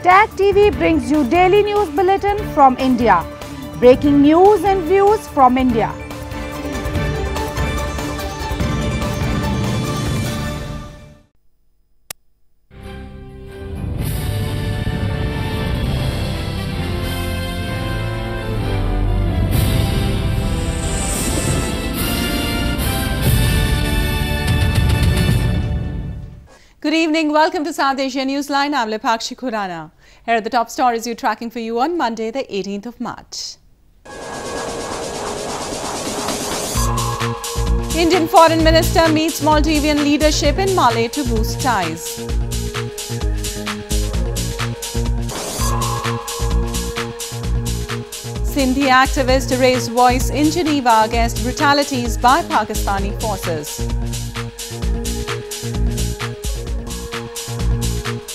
Tag TV brings you daily news bulletin from India. Breaking news and views from India. Good evening. Welcome to South Asia Newsline. I'm Lipakshi Khurana. Here are the top stories we're tracking for you on Monday, the 18th of March. Indian Foreign Minister meets Maldivian leadership in Male to boost ties. Sindhi activists raise voice in Geneva against brutalities by Pakistani forces.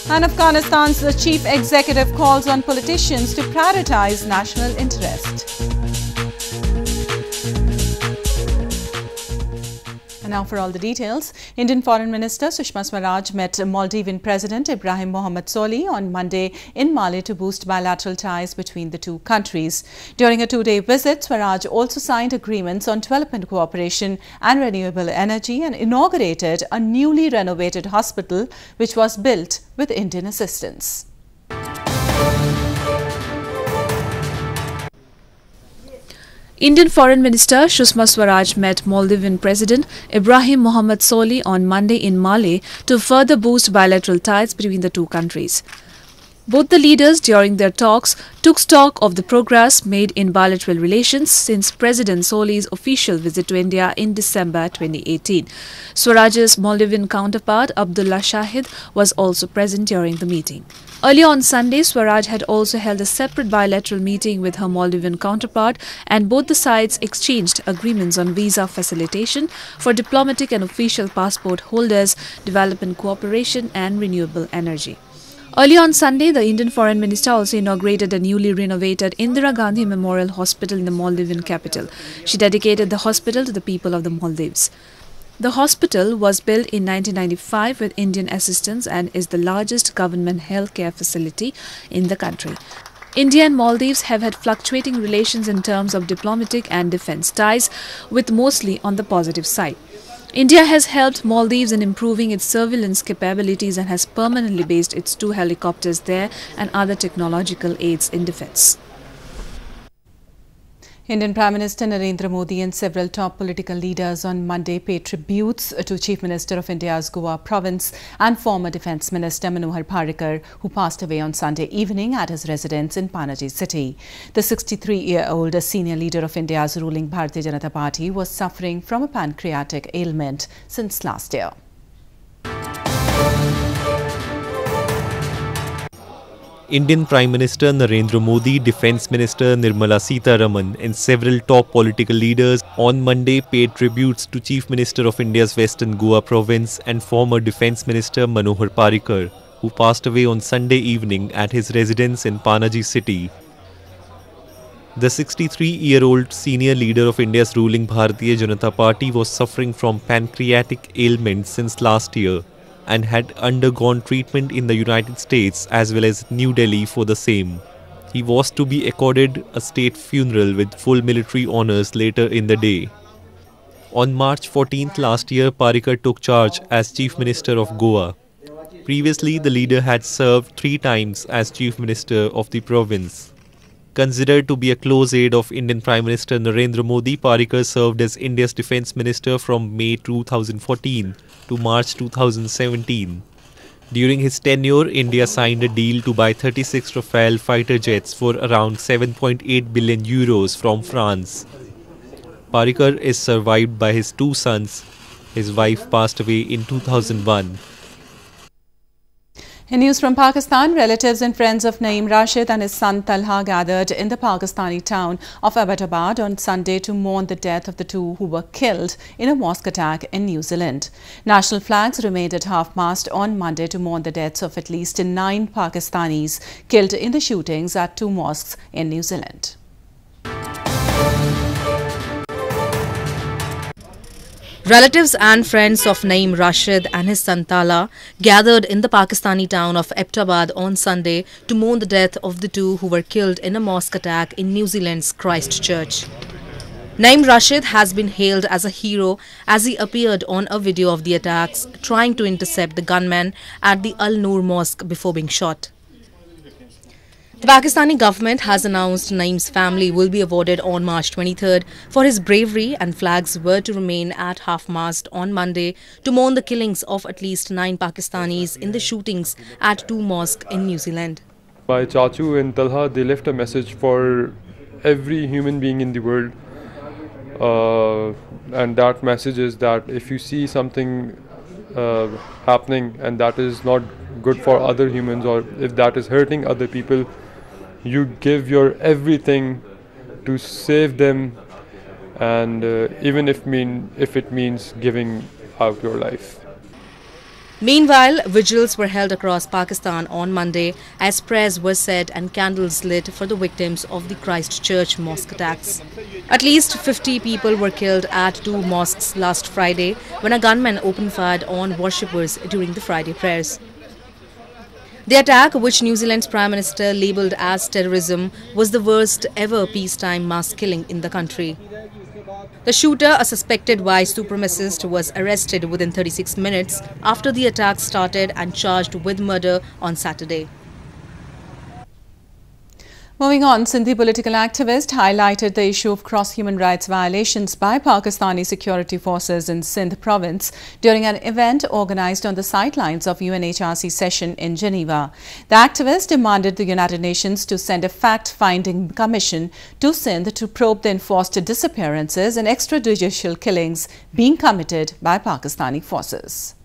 And Afghanistan's chief executive calls on politicians to prioritize national interest. And now for all the details. Indian Foreign Minister Sushma Swaraj met Maldivian President Ibrahim Mohamed Solih on Monday in Male to boost bilateral ties between the two countries. During a two-day visit, Swaraj also signed agreements on development cooperation and renewable energy and inaugurated a newly renovated hospital which was built with Indian assistance. Indian Foreign Minister Sushma Swaraj met Maldivian President Ibrahim Mohamed Solih on Monday in Male to further boost bilateral ties between the two countries. Both the leaders during their talks took stock of the progress made in bilateral relations since President Solih's official visit to India in December 2018. Swaraj's Maldivian counterpart Abdullah Shahid was also present during the meeting. Earlier on Sunday, Swaraj had also held a separate bilateral meeting with her Maldivian counterpart, and both the sides exchanged agreements on visa facilitation for diplomatic and official passport holders, development cooperation and renewable energy. Early on Sunday, the Indian Foreign Minister also inaugurated a newly renovated Indira Gandhi Memorial Hospital in the Maldivian capital. She dedicated the hospital to the people of the Maldives. The hospital was built in 1995 with Indian assistance and is the largest government healthcare facility in the country. India and Maldives have had fluctuating relations in terms of diplomatic and defence ties, with mostly on the positive side. India has helped Maldives in improving its surveillance capabilities and has permanently based its 2 helicopters there and other technological aids in defence. Indian Prime Minister Narendra Modi and several top political leaders on Monday paid tributes to Chief Minister of India's Goa province and former Defence Minister Manohar Parrikar, who passed away on Sunday evening at his residence in Panaji city. The 63-year-old senior leader of India's ruling Bharatiya Janata Party was suffering from a pancreatic ailment since last year. Indian Prime Minister Narendra Modi, Defence Minister Nirmala Sitharaman and several top political leaders on Monday paid tributes to Chief Minister of India's Western Goa province and former Defence Minister Manohar Parrikar, who passed away on Sunday evening at his residence in Panaji city. The 63-year-old senior leader of India's ruling Bharatiya Janata Party was suffering from pancreatic ailment since last year and had undergone treatment in the United States as well as New Delhi for the same. He was to be accorded a state funeral with full military honours later in the day. On March 14th last year, Parrikar took charge as Chief Minister of Goa. Previously, the leader had served 3 times as Chief Minister of the province. Considered to be a close aide of Indian Prime Minister Narendra Modi, Parrikar served as India's Defence Minister from May 2014 to March 2017. During his tenure, India signed a deal to buy 36 Rafale fighter jets for around 7.8 billion euros from France. Parrikar is survived by his 2 sons. His wife passed away in 2001. In news from Pakistan, relatives and friends of Naeem Rashid and his son Talha gathered in the Pakistani town of Abbottabad on Sunday to mourn the death of the 2 who were killed in a mosque attack in New Zealand. National flags remained at half-mast on Monday to mourn the deaths of at least 9 Pakistanis killed in the shootings at 2 mosques in New Zealand. Relatives and friends of Naeem Rashid and his son Tala gathered in the Pakistani town of Abbottabad on Sunday to mourn the death of the two who were killed in a mosque attack in New Zealand's Christchurch. Naeem Rashid has been hailed as a hero as he appeared on a video of the attacks, trying to intercept the gunman at the Al Noor Mosque before being shot. The Pakistani government has announced Naeem's family will be awarded on March 23rd for his bravery, and flags were to remain at half-mast on Monday to mourn the killings of at least 9 Pakistanis in the shootings at 2 mosques in New Zealand. My Chachu and Talha, they left a message for every human being in the world. And that message is that if you see something happening and that is not good for other humans, or if that is hurting other people, you give your everything to save them, and even if it means giving out your life. Meanwhile, vigils were held across Pakistan on Monday as prayers were said and candles lit for the victims of the Christchurch mosque attacks. At least 50 people were killed at 2 mosques last Friday when a gunman opened fire on worshippers during the Friday prayers. The attack, which New Zealand's Prime Minister labelled as terrorism, was the worst ever peacetime mass killing in the country. The shooter, a suspected white supremacist, was arrested within 36 minutes after the attack started and charged with murder on Saturday. Moving on, Sindhi political activist highlighted the issue of cross-human rights violations by Pakistani security forces in Sindh province during an event organized on the sidelines of UNHRC session in Geneva. The activist demanded the United Nations to send a fact-finding commission to Sindh to probe the enforced disappearances and extrajudicial killings being committed by Pakistani forces.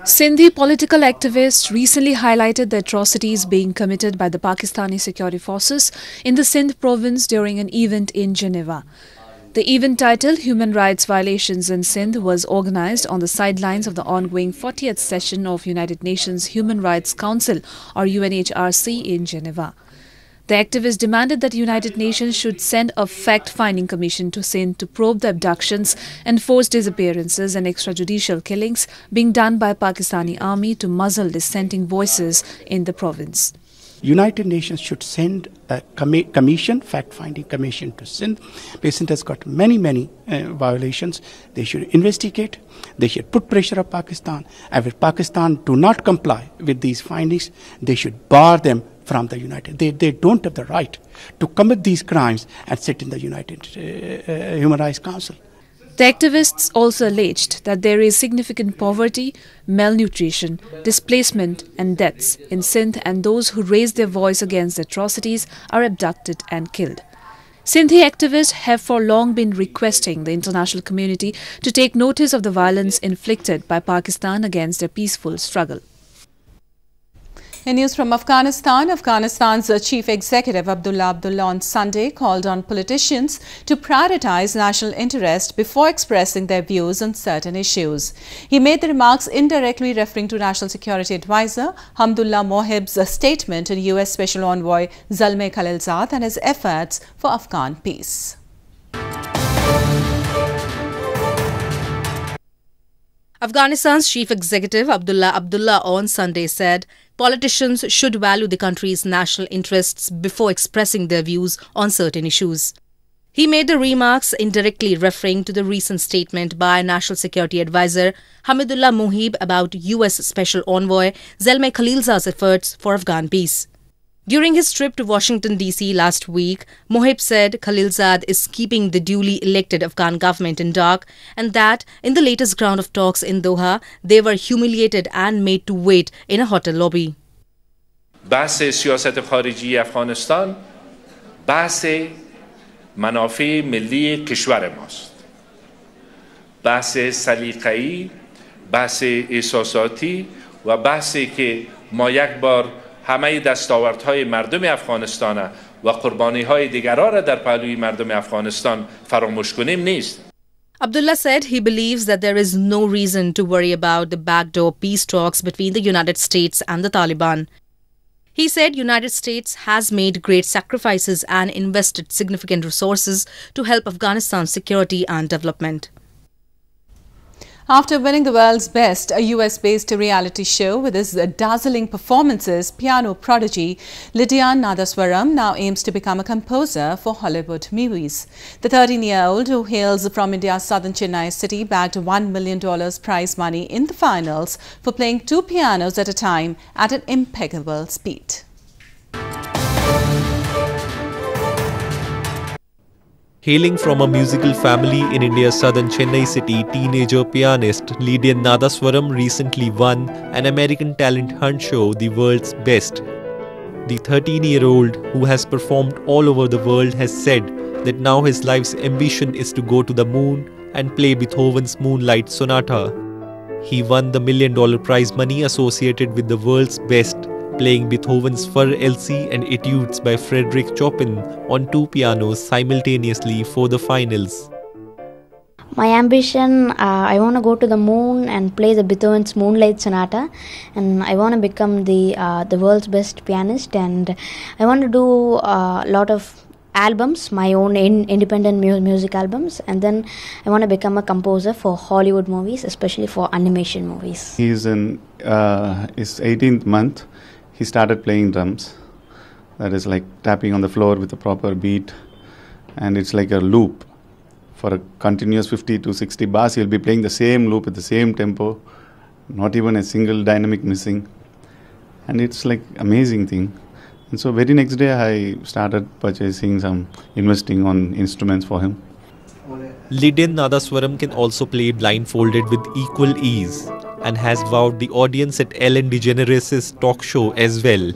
Sindhi political activists recently highlighted the atrocities being committed by the Pakistani security forces in the Sindh province during an event in Geneva. The event titled Human Rights Violations in Sindh was organized on the sidelines of the ongoing 40th session of United Nations Human Rights Council or UNHRC in Geneva. The activists demanded that the United Nations should send a fact-finding commission to Sindh to probe the abductions, enforced disappearances and extrajudicial killings being done by Pakistani army to muzzle dissenting voices in the province. United Nations should send a commission, fact-finding commission to Sindh. Sindh has got many violations. They should investigate. They should put pressure on Pakistan. And if Pakistan do not comply with these findings, they should bar them from the United. They don't have the right to commit these crimes and sit in the United Human Rights Council. The activists also alleged that there is significant poverty, malnutrition, displacement and deaths in Sindh, and those who raise their voice against the atrocities are abducted and killed. Sindhi activists have for long been requesting the international community to take notice of the violence inflicted by Pakistan against their peaceful struggle. In news from Afghanistan, Afghanistan's Chief Executive Abdullah on Sunday called on politicians to prioritize national interest before expressing their views on certain issues. He made the remarks indirectly referring to National Security Advisor Hamdullah Mohib's statement to U.S. Special Envoy Zalmay Khalilzad and his efforts for Afghan peace. Afghanistan's chief executive Abdullah on Sunday said politicians should value the country's national interests before expressing their views on certain issues. He made the remarks indirectly referring to the recent statement by National Security Advisor Hamdullah Mohib about U.S. Special Envoy Zalmay Khalilzad's efforts for Afghan peace. During his trip to Washington, D.C. last week, Mohib said Khalilzad is keeping the duly elected Afghan government in dark, and that in the latest round of talks in Doha, they were humiliated and made to wait in a hotel lobby. بحث سیاست خارجی افغانستان بحث منافع ملی کشور ماست. بحث سلیقه‌ای، بحث احساساتی و بحثی که ما یک بار همه دستاوردهای مردم افغانستان و قربانی‌های دیگران را در پهلوی مردم افغانستان فراموش کنیم نیست. Abdullah said he believes that there is no reason to worry about the backdoor peace talks between the United States and the Taliban. He said United States has made great sacrifices and invested significant resources to help Afghanistan's security and development. After winning the world's best, a US-based reality show with his dazzling performances, piano prodigy Lydian Nadaswaram now aims to become a composer for Hollywood movies. The 13-year-old, who hails from India's southern Chennai city, bagged $1 million prize money in the finals for playing 2 pianos at a time at an impeccable speed. Hailing from a musical family in India's southern Chennai city, teenager pianist Lydian Nadaswaram recently won an American talent hunt show, The World's Best. The 13-year-old, who has performed all over the world, has said that now his life's ambition is to go to the moon and play Beethoven's Moonlight Sonata. He won the $1 million prize money associated with The World's Best, playing Beethoven's Für Elsie and Etudes by Frédéric Chopin on 2 pianos simultaneously for the finals. My ambition, I want to go to the moon and play the Beethoven's Moonlight Sonata, and I want to become the world's best pianist, and I want to do a lot of albums, my own independent music albums, and then I want to become a composer for Hollywood movies, especially for animation movies. He's in his 18th month. He started playing drums. That is like tapping on the floor with a proper beat, and it's like a loop. For a continuous 50 to 60 bars, he'll be playing the same loop at the same tempo, not even a single dynamic missing. And it's like amazing thing. And so very next day I started investing on instruments for him. Lydian Nadaswaram can also play blindfolded with equal ease and has wowed the audience at Ellen DeGeneres' talk show as well.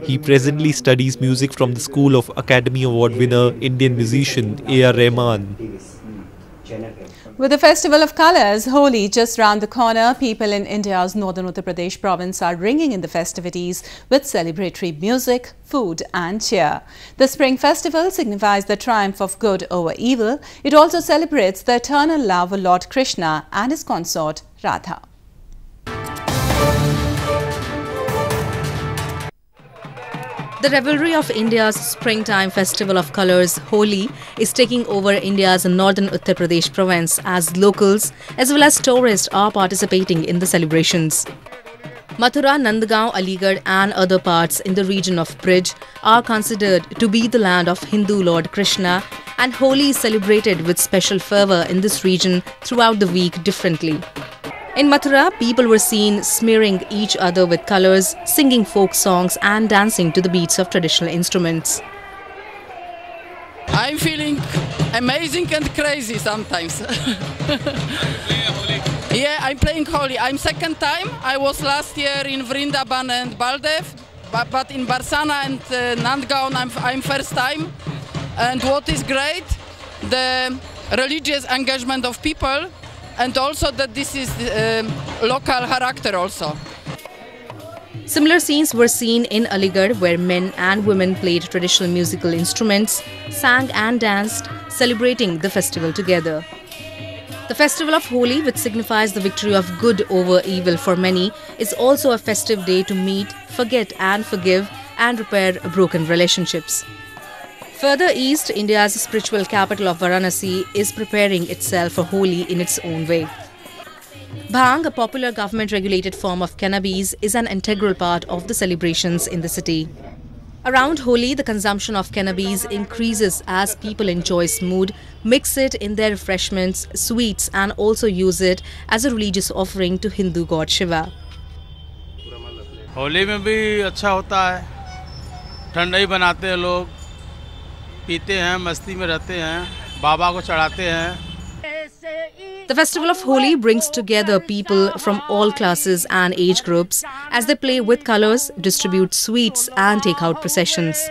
He presently studies music from the school of Academy Award winner Indian musician A.R. Rahman. With the Festival of Colours, Holi, just round the corner, people in India's northern Uttar Pradesh province are ringing in the festivities with celebratory music, food and cheer. The Spring Festival signifies the triumph of good over evil. It also celebrates the eternal love of Lord Krishna and his consort Radha. The revelry of India's springtime festival of colours, Holi, is taking over India's northern Uttar Pradesh province as locals as well as tourists are participating in the celebrations. Mathura, Nandgaon, Aligarh and other parts in the region of Brij are considered to be the land of Hindu Lord Krishna, and Holi is celebrated with special fervour in this region throughout the week differently. In Mathura, people were seen smearing each other with colours, singing folk songs and dancing to the beats of traditional instruments. I'm feeling amazing and crazy sometimes. Yeah, I'm playing Holi. I'm second time. I was last year in Vrindaban and Baldev, but in Barsana and Nandgaon I'm first time. And what is great, the religious engagement of people, and also that this is local character also. Similar scenes were seen in Aligarh, where men and women played traditional musical instruments, sang and danced, celebrating the festival together. The festival of Holi, which signifies the victory of good over evil for many, is also a festive day to meet, forget and forgive and repair broken relationships. Further east, India's spiritual capital of Varanasi is preparing itself for Holi in its own way. Bhang, a popular government-regulated form of cannabis, is an integral part of the celebrations in the city. Around Holi, the consumption of cannabis increases as people enjoy smooth, mix it in their refreshments, sweets and also use it as a religious offering to Hindu god Shiva. Holi में भी अच्छा होता है, ठंडाई बनाते हैं लोग, पीते हैं, मस्ती में रहते हैं, बाबा को चढ़ाते हैं. The festival of Holi brings together people from all classes and age groups as they play with colours, distribute sweets and take out processions.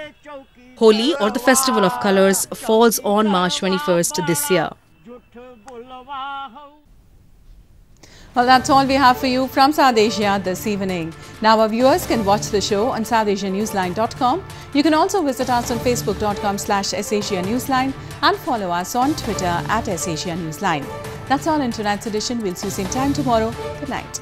Holi, or the Festival of Colours, falls on March 21st this year. Well, that's all we have for you from South Asia this evening. Now our viewers can watch the show on SouthAsiaNewsline.com. You can also visit us on Facebook.com/SAsiaNewsline and follow us on Twitter @SAsiaNewsline. That's all in tonight's edition. We'll see you same time tomorrow. Good night.